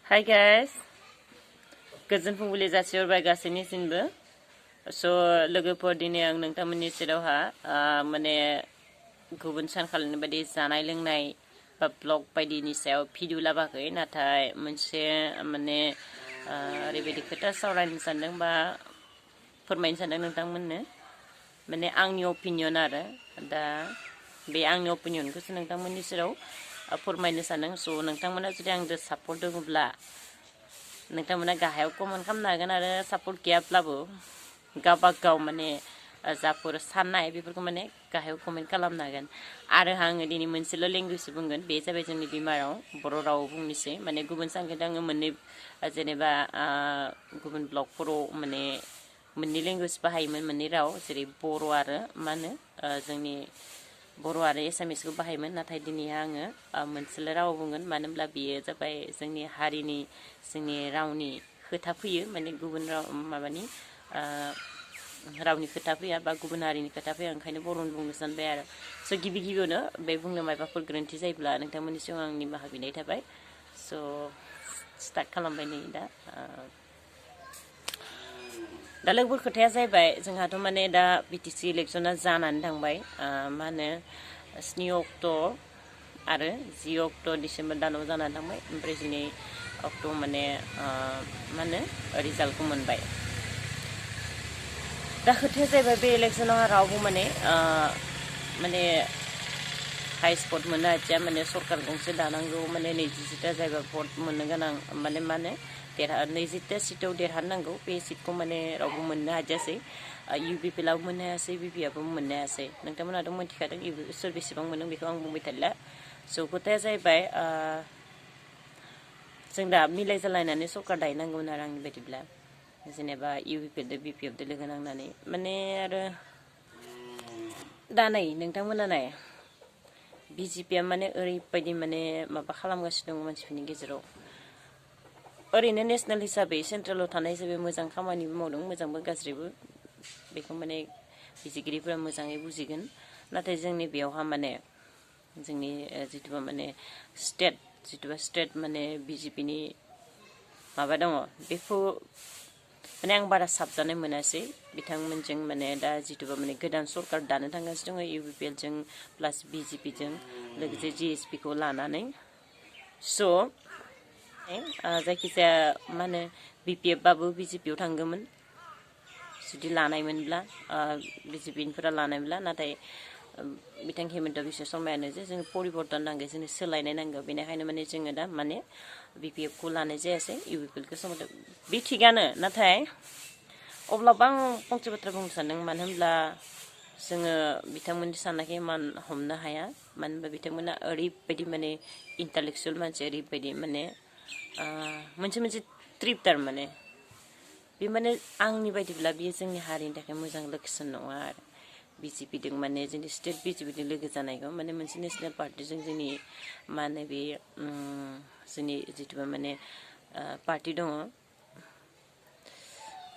Hi guys, गोजोन फुंबिलि जासिहरबाय गासैनिसिमबो। लोगोफोर दिनै आं नोंथांमोननि सेरावहा माने गुबुन सानखालिनि बायदि जानाय लोंनाय बा ब्लग बायदिनि सायाव भिडिअ लाबाखै, नाथाय मोनसे माने ओरैबायदि खोथा सावरायनो सानदों बा फोरमायनो सानदों नोंथांमोननो, माने आंनि अपिनियन आरो दा बे आंनि अपिनियनखौसो नोंथांमोननि सेराव फोरमायनो सानदों। नोंथांमोना जुदि आंजों सापर्ट दङब्ला नोंथांमोना गाहायाव कमेन्ट खालामनो हागोन, आरो सापर्ट गैयाब्लाबो गावबा गाव माने जाफोर साननाय बेफोरखौ माने गाहायाव कमेन्ट खालामनो हागोन। आरो आङो दिनै मोनसेल' लेंगुवेज बुंगोन, बे जाबाय जोंनि बिमा राव बर' राव बुंनोसै। माने गुबुन सानखौ आङो मोननै जेनेबा गुबुन ब्लगफोराव माने मोननै लेंगुवेज बाहायोमोन, मोननै राव, जेरै बर' आरो मा होनो जोंनि बर' आरो एसामिसखौ बाहायोमोन। नाथाय दिनै आङो मोनसेल' राव बुंगोन, मानो होनब्ला बेयो जाबाय जोंनि हारिनि जोंनि रावनि खोथा फैयो, माने गुबुन राव माबानि रावनि खोथा फैया बा गुबुन हारिनि खोथा फैया, ओंखायनो बर'नि बुंनो सानबाय आरो। गिबि गिबियावनो बे बुंनो माबाफोर गोरोन्थि जायोब्ला नोंथांमोननि सिगाङाव आं निमाहा बिनाय थाबाय। स्टार्ट खालामबाय नै दा लोगोफोर खोथाया जाहैबाय, जोंहाथ' माने दा बिटिसि इलेक्सना जानानै थांबाय, मा होनो 7 अक्ट' आरो 10 अक्ट' डिसेम्बर दानाव जानानै थांबाय। ओमफ्राय 12 अक्ट' माने मा होनो रिजाल्टखौ मोनबाय। दा खोथाया जाहैबाय बे इलेक्सनाव रावबो माने हाइस्ट भट मोननो हाथिया, माने सरकार गंसे दानांगौ, माने 27टा जायगा भट मोननो गोनां, माने मा होनो 20टा सिटआव देरहानांगौ, बे सिटखौ माने रावबो मोननो हादियासै। UPPLआबो मोननो हायासै, BPआबो मोननो हायासै। नोंथांमोनाथ' मिथिखादों सोर बेसेबां मोनदों, बेखौ आं बुंबाय थालिया। खोथाया जाहैबाय जों दा मिलायजालायनानै सरकार दायनांगौमोन आरो आंनि बायदिब्ला, जेनेबा UPPजों BPFजों लोगो नांनानै। माने आरो दा नै नोंथांमोना नाय, BJPआ माने ओरैबायदि माने माबा खालामगासिनो दङ मानसिफोरनि गेजेराव। ओरैनो नेसनेल हिसाबै सेन्ट्रेलाव थानाय हिसाबै मोजां खामानि मावदों, मोजांबो गाज्रिबो, बेखौ माने बिजिगिरिफोरा मोजाङै बुजिगोन। नाथाय जोंनि बेयावहा माने जोंनि जिथुबा माने स्टेट माने BJPनि माबा दङ, बेखौ माने आं बारा साबजानाय मोनासै बिथांमोनजों। माने दा जिथुबा माने गोदान सरकार दानो थांगासिनो दङ UPPLजों प्लास BJPजों लोगोसे GSPखौ लानानै। जायखिजाया मा होनो BPFबाबो BJPआव थांगौमोन जुदि लानायमोनब्ला, BJPनिफोरा लानायमोनब्ला। नाथाय बिथां हिमन्त बिश्व शर्मायानो जे जों परिबर्तन नांगौ, जोंनो सोलायनाय नांगौ, बेनिखायनो माने जोङो दा माने BPFखौ लानाय जायासै, UPPLखौ सोमोन्दो बे थिगानो। नाथाय अब्लाबो आं फंसे बाथ्रा बुंनो सानदों, मानो होनब्ला जोङो बिथांमोननि साननायखौ इमान हमनो हाया, मानो होनबा बिथांमोना ओरैबायदि माने इन्टालेक्सुवेल मानसि, ओरैबायदि माने मोनसे ट्रिप थारमाने बे माने आंनि बायदिब्ला बेयो जोंनि हारिनि थाखाय मोजां लोक्षोन नङा आरो। BJPजों माने जोंनि स्टेट BJPजों लोगो जानायखौ, माने मोनसे नेसनेल पार्टिजों जोंनि मा होनो बे जोंनि जिथुबा माने पार्टि दङ।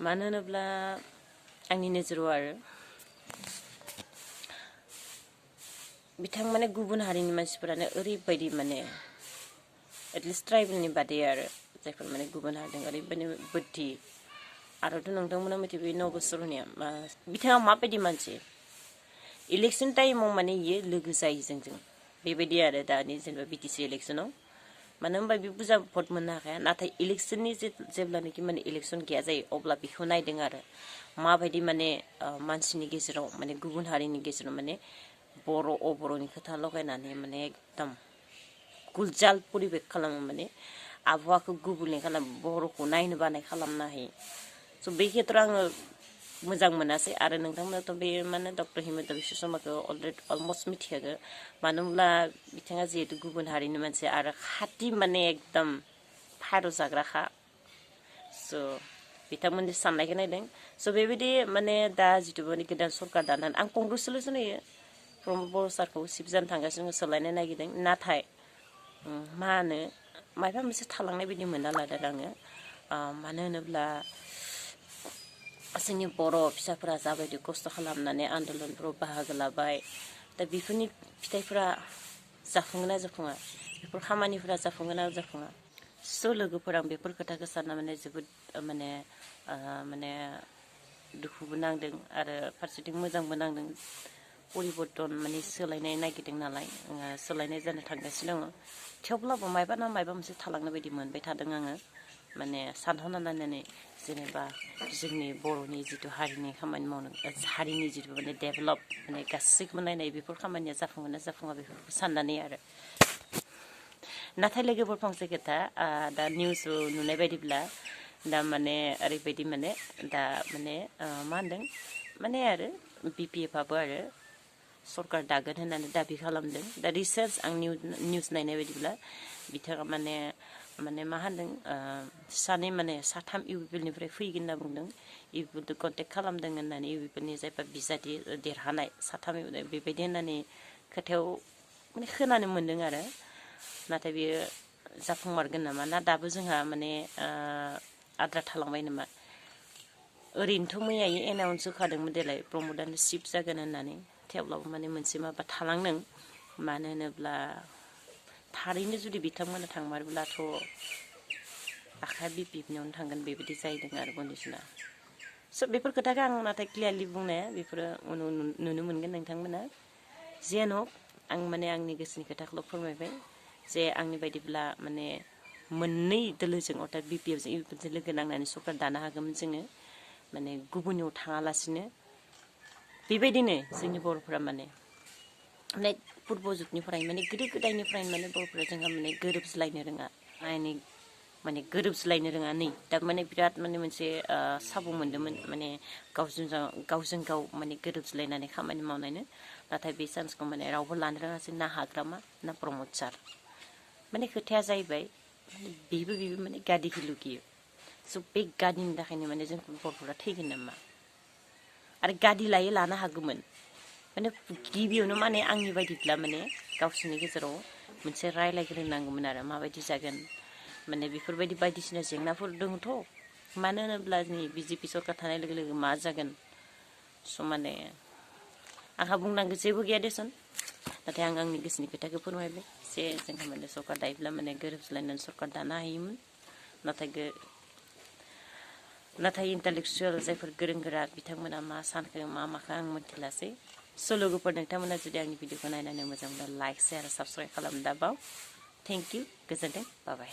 मानो होनोब्ला आंनि नोजोराव आरो बिथां माने गुबुन हारिनि मानसिफोरानो ओरैबायदि माने एटलिस्ट ट्राइबेलनि बादै आरो जायफोर माने गुबुन हारिजों ओरैबायदि बुद्धि। आरोथ' नोंथांमोना मिथिबाय नबस्वरनिया बिथाङा माबायदि मानसि, इलेक्सन टाइमाव माने इयो लोगो जायो जोंजों, बेबायदि आरो दानि जेनेबा BTC इलेक्सनाव। मानो होनबा बे बुरजा भट मोननो हाखाया, नाथाय इलेक्सननि जेब्लानोखि माने इलेक्सन गैया जायो, अब्ला बेखौ नायदों आरो माबायदि माने मानसिनि गेजेराव, माने गुबुन हारिनि गेजेराव माने बर' अबर'नि खोथा लगायनानै माने एकदम गुलजाल परिबेक खालामो, माने आबहावाखौ गुबुंले खालामो, बर'खौ नायनो बानाय खालामनो हायो। बे खेत्रआव आङो मोजां मोनासै। आरो नोंथांमोनाथ' बे माने डक्टर हिमन्त बिश्व शर्माखौ अलमस्ट मिथिखागौ, मानो होनब्ला बिथाङा जिहेतु गुबुन हारिनि मानसि आरो खाथि माने एकदम फार' जाग्राखा। बिथांमोननि साननायखौ नायदों। बेबायदि माने दा जिथु माने गोदान सरकार दानानै आं कंग्रेसुलेसन होयो, प्रमद बर' सारखौ सिफ जानो थांगासिनो, सोलायनो नागिरदों। नाथाय मा होनो माबा मोनसे थालांनाय बायदि मोनना लादों आङो। मानो होनोब्ला जोंनि बर' फिसाफोरा जाबायदि खस्थ' खालामनानै आन्दलनफ्राव बाहागो लाबाय, दा बेफोरनि फिथाइफोरा जाफुङो ना जाफुङा, बेफोर खामानिफोरा जाफुङो ना जाफुङा। स' लोगोफोर आं बेफोर खोथाखौ सानना माने जोबोद माने दुखुबो नांदों आरो फारसेथिं मोजांबो नांदों परिबर्तन माने सोलायनाय नागिरदों नालाय सोलायनाय जानो थांगासिनो दङ थेवब्लाबो मायबा ना मायबा मोनसे थालांनाय बायदि मोनबाय थादों आङो माने सानहरना नायनानै जेनेबा जोंनि बर'नि जिथु हारिनि खामानि मावनो हारिनि जिथु माने डेभेलप माने गासैखौबो नायनाय बेफोर खामानिया जाफुंगोन ना जाफुङा बेफोरखौ साननानै आरो नाथाय लोगोफोर फंसे खोथा दा निउसाव नुनाय बायदिब्ला दा माने ओरैबायदि माने दा माने मा होनदों माने आरो BPF-आबो आरो सरकार दागोन होननानै दाबि खालामदों दा रिसार्च आं निउस नायनाय बायदिब्ला बिथाङा माने मा होनदों सानै माने साथाम इउपिपिएलनिफ्राय फैगोन होनना बुंदों इउपिपिएलजों कन्टेक्ट खालामदों होननानै इउपिपिएलनि जायफोर बिजाथि देरहानाय साथाम बेबायदि होननानै खोथायाव माने खोनानो मोन्दों आरो नाथाय बेयो जाफुंमारगोन नामा ना दाबो जोंहा माने आद्रा थालांबाय नामा ओरैनोथ' मैयायो एनाउन्स होखादोंमोन देलाय प्रमदानो चिफ जागोन होननानै थेवब्लाबो माने मोनसे माबा थालांदों मानो होनोब्ला थारैनो जुदि बिथांमोना थांमारब्लाथ' आखाया BPF-नियावनो थांगोन बेबायदि जाहैदों आरो कन्डिसना स' बेफोर खोथाखौ आं नाथाय क्लियारलि बुंनाया बेफोरो उनाव नुनो मोनगोन नोंथांमोना जियानो हक आं माने आंनि गोसोनि खोथाखौल' फोरमायबाय जे आंनि बायदिब्ला माने मोननै दोलोजों अर्थात BPF-जों इउपिपिएलजों लोगो नांनानै सरकार दानो हागौमोन जोङो माने गुबुननियाव थाङालासिनो बेबायदिनो जोंनि बर'फोरा माने पुर्ब जुगनिफ्राय माने गोदो गोदायनिफ्रायनो माने बर'फोरा जोंहा माने गोरोबज्लायनो रोङा माने गोरोबज्लायनो रोङा नै दा माने बिराद माने मोनसे साबु मोन्दोंमोन माने गावजों गाव माने गोरोबज्लायनानै खामानि मावनायनो नाथाय बे चान्सखौ माने रावबो लानो रोङासै ना हाग्रामा ना प्रमद सार माने खोथाया जाहैबाय बेबो माने गादिखौ लुगैयो स' बे गादिनि थाखायनो माने जों बर'फोरा थैगोन नामा आरो गादि लानो हागौमोन माने गिबियावनो माने आंनि बायदिब्ला माने गावसोरनि गेजेराव मोनसे रायलायग्रोनांगौमोन आरो माबायदि जागोन माने बेफोरबायदि बायदिसिना जेंनाफोर दङथ' मानो होनोब्ला जोंनि BJP सरकार थानाय लोगो लोगो मा जागोन स' माने आंहा बुंनांगौ जेबो गैया देसन नाथाय आं आंनि गोसोनि खोथाखौ फोरमायबाय जे जोंहा माने सरकार दायोब्ला माने गोरोबज्लायनानै सरकार दानो हायोमोन नाथाय इन्टालेक्सुवेल जायफोर गोरों गोरा बिथांमोना मा सानखो मा माखो आं मिथिलासै स' लोगोफोर नोंथांमोना जुदि आंनि भिडिअखौ नायनानै मोजां मोनब्ला लाइक शेयार साबस्क्राइब खालामनो दाबाव थेंक इउ गोजोन्थों बाय बाय